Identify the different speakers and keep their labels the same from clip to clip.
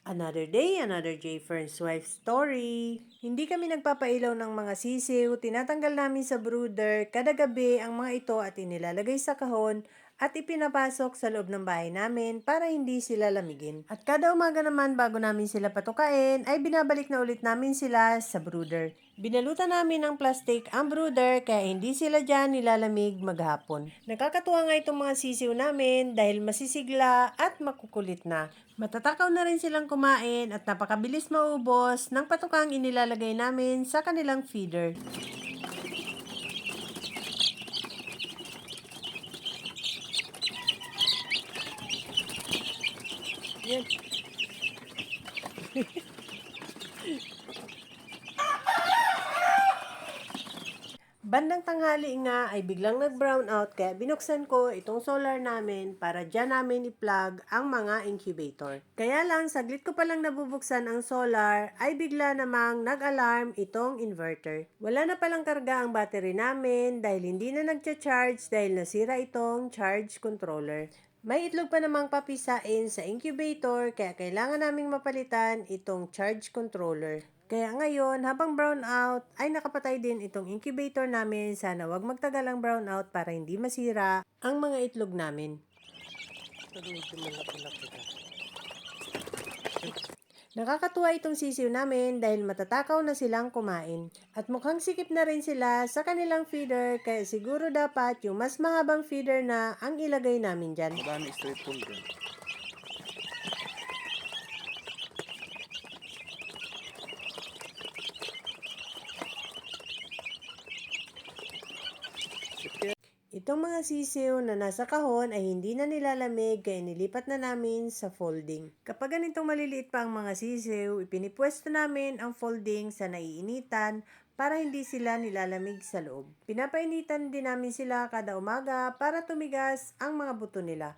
Speaker 1: Another day, another J. Fern's wife story. Hindi kami nagpapailaw ng mga sisiw, tinatanggal namin sa brooder kada gabi ang mga ito at inilalagay sa kahon at ipinapasok sa loob ng bahay namin para hindi sila lamigin. At kada umaga naman bago namin sila patukain ay binabalik na ulit namin sila sa brooder. Binalutan namin ng plastic ang brooder kaya hindi sila dyan nilalamig maghapon. Nakakatuwa nga itong mga sisiw namin dahil masisigla at makukulit na. Matatakaw na rin silang kumain at napakabilis maubos ng patukang inilalagay namin sa kanilang feeder. Yan. Bandang tanghali nga ay biglang nag-brown out kaya binuksan ko itong solar namin para dyan namin i-plug ang mga incubator. Kaya lang saglit ko palang nabubuksan ang solar ay bigla namang nag-alarm itong inverter. Wala na palang karga ang battery namin dahil hindi na nagcha-charge dahil nasira itong charge controller. May itlog pa namang papisain sa incubator kaya kailangan naming mapalitan itong charge controller. Kaya ngayon, habang brown out, ay nakapatay din itong incubator namin. Sana wag magtagal ang brown out para hindi masira ang mga itlog namin. Nakakatuwa itong sisiw namin dahil matatakaw na silang kumain. At mukhang sikip na rin sila sa kanilang feeder kaya siguro dapat yung mas mahabang feeder na ang ilagay namin dyan.
Speaker 2: Marami straight pull dyan.
Speaker 1: Itong mga sisiw na nasa kahon ay hindi na nilalamig kaya nilipat na namin sa folding. Kapag ganitong maliliit pa ang mga sisiw, ipinipwesto namin ang folding sa naiinitan para hindi sila nilalamig sa loob. Pinapainitan din namin sila kada umaga para tumigas ang mga buto nila.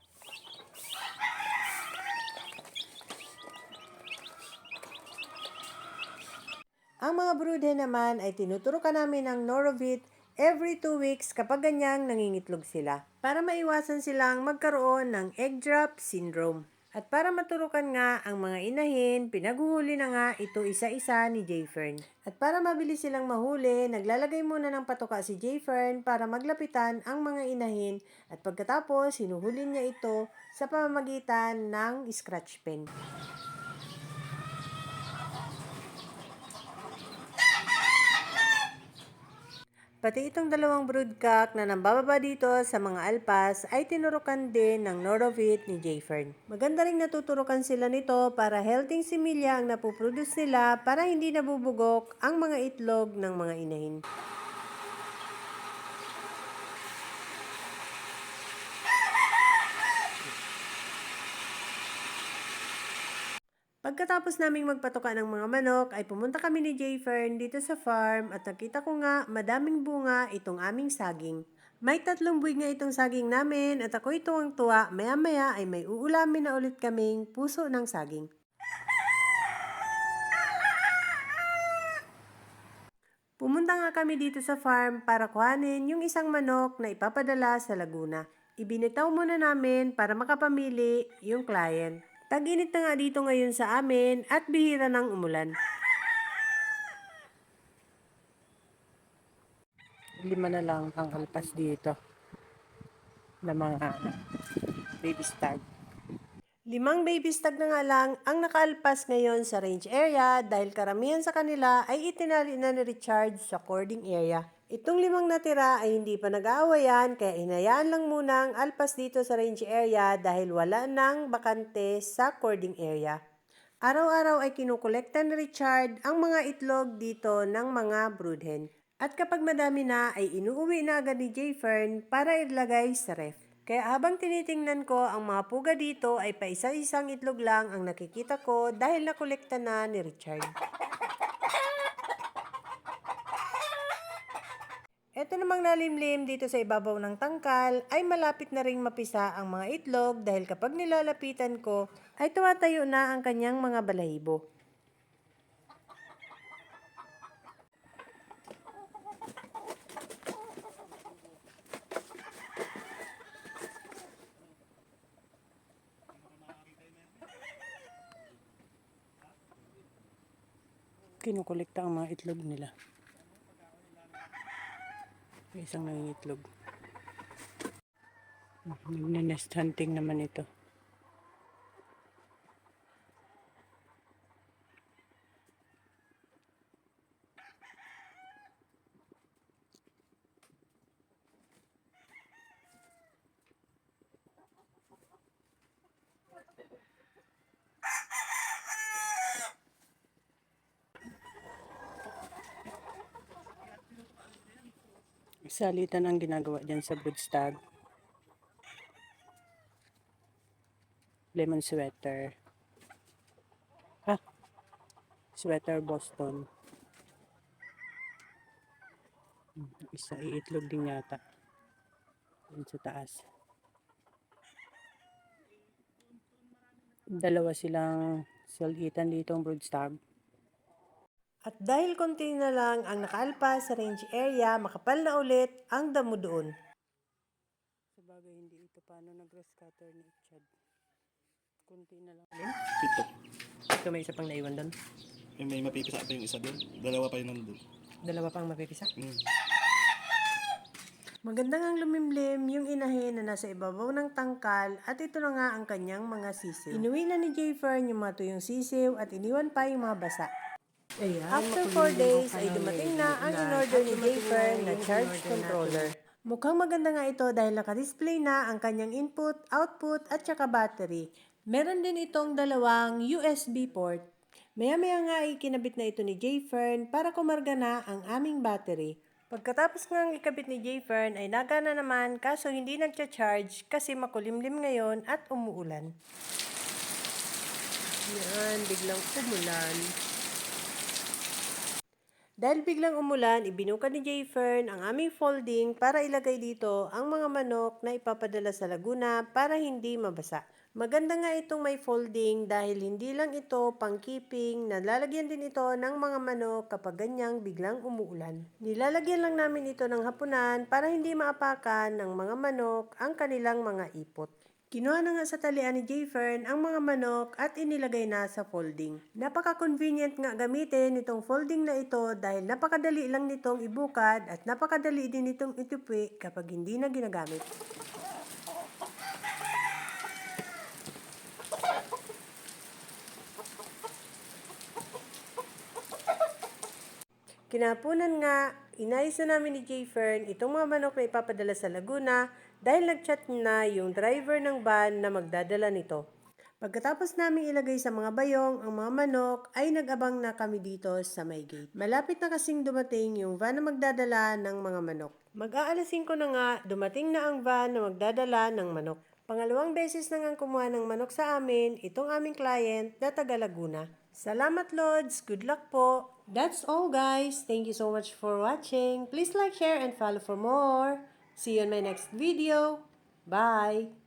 Speaker 1: Ang mga broodhen naman ay tinuturukan namin ng Norovit every 2 weeks kapag ganyang nangingitlog sila para maiwasan silang magkaroon ng egg drop syndrome. At para maturukan nga ang mga inahin, pinaghuhuli na nga ito isa-isa ni Jayfern. At para mabilis silang mahuli, naglalagay muna ng patoka si Jayfern para maglapitan ang mga inahin at pagkatapos hinuhuli niya ito sa pamamagitan ng scratch pen. Pati itong dalawang broodcock na nambababa dito sa mga alpas ay tinurukan din ng Norovit ni Jayfern. Maganda ring natuturukan sila nito para healthy similya ang napuproduce nila para hindi nabubugok ang mga itlog ng mga inahin. Pagkatapos naming magpatuka ng mga manok, ay pumunta kami ni Jayfern dito sa farm at nakita ko nga madaming bunga itong aming saging. May 3 buwig nga itong saging namin at ako'y tuwang-tuwa, maya-maya ay may uulamin na ulit kaming puso ng saging. Pumunta nga kami dito sa farm para kuhanin yung isang manok na ipapadala sa Laguna. Ibinitaw muna namin para makapamili yung client. Tag-init na nga dito ngayon sa amin at bihira ng umulan. 5 na lang ang alpas dito na mga baby stag. 5 baby stag na nga lang ang nakaalpas ngayon sa range area dahil karamihan sa kanila ay itinali na ni Richard sa cording area. Itong 5 natira ay hindi pa nag-aawayan kaya hinayaan lang muna ang alpas dito sa range area dahil wala nang bakante sa cording area. Araw-araw ay kinukolekta ni Richard ang mga itlog dito ng mga broodhen. At kapag madami na ay inuuwi na agad ni Jayfern para ilagay sa ref. Kaya habang tinitingnan ko ang mga puga dito ay paisa-isang itlog lang ang nakikita ko dahil nakolekta na ni Richard. Ito namang nalimlim dito sa ibabaw ng tangkal ay malapit na ring mapisa ang mga itlog dahil kapag nilalapitan ko ay tumatayo na ang kanyang mga balahibo. Kinukolekta ang mga itlog nila. May isang nangingitlog. Nest hunting naman ito. Salitan ang ginagawa dyan sa broodstag. Lemon sweater. Sweater Boston. Isa iitlog din yata. Dun sa taas. Dalawa silang salitan dito ang broodstag. At dahil konti na lang ang nakaalpas sa range area, makapal na ulit ang damo doon. Sabagay, hindi ito paano nag-grass cutter ni Chad. Konti na lang.
Speaker 2: Ito.
Speaker 1: Ito may isa pang naiwan doon.
Speaker 2: May mapipisa pa yung isa doon. Dalawa pa yung nandun.
Speaker 1: Dalawa pang mapipisa.
Speaker 2: Mm.
Speaker 1: Magandang ang lumimlim yung inahin na nasa ibabaw ng tangkal at ito na nga ang kanyang mga sisiw. Inuwi na ni Jayfern yung mga tuyong sisiw at iniwan pa yung mga basa. Ayan, after 4 days ay dumating na ang in-order ni Jayfern na charge controller. Mukhang maganda nga ito dahil naka-display na ang kanyang input, output at saka battery. Meron din itong dalawang USB port. Maya-maya nga ay kinabit na ito ni Jayfern para kumarga na ang aming battery. Pagkatapos nga ang ikabit ni Jayfern ay nagana naman kaso hindi nagcha-charge kasi makulimlim ngayon at umuulan. Yan, biglang umulan. Dahil biglang umulan, ibinuka ni Jayfern ang aming folding para ilagay dito ang mga manok na ipapadala sa Laguna para hindi mabasa. Maganda nga itong may folding dahil hindi lang ito pang keeping, nalalagyan din ito ng mga manok kapag ganyang biglang umuulan. Nilalagyan lang namin ito ng hapunan para hindi maapakan ng mga manok ang kanilang mga ipot. Kinuha na nga sa talian ni Jayfern ang mga manok at inilagay na sa folding. Napaka-convenient nga gamitin itong folding na ito dahil napakadali lang nitong ibukad at napakadali din itong itupi kapag hindi na ginagamit. Kinapunan nga, inayos na namin ni Jayfern itong mga manok na ipapadala sa Laguna dahil nag-chat na yung driver ng van na magdadala nito. Pagkatapos namin ilagay sa mga bayong ang mga manok ay nag-abang na kami dito sa may gate. Malapit na kasing dumating yung van na magdadala ng mga manok. Mag-aalas 5 na nga, dumating na ang van na magdadala ng manok. Pangalawang beses na nga kumuha ng manok sa amin, itong aming client na taga Laguna. Salamat Lods, good luck po! That's all guys, thank you so much for watching. Please like, share, and follow for more. See you in my next video. Bye!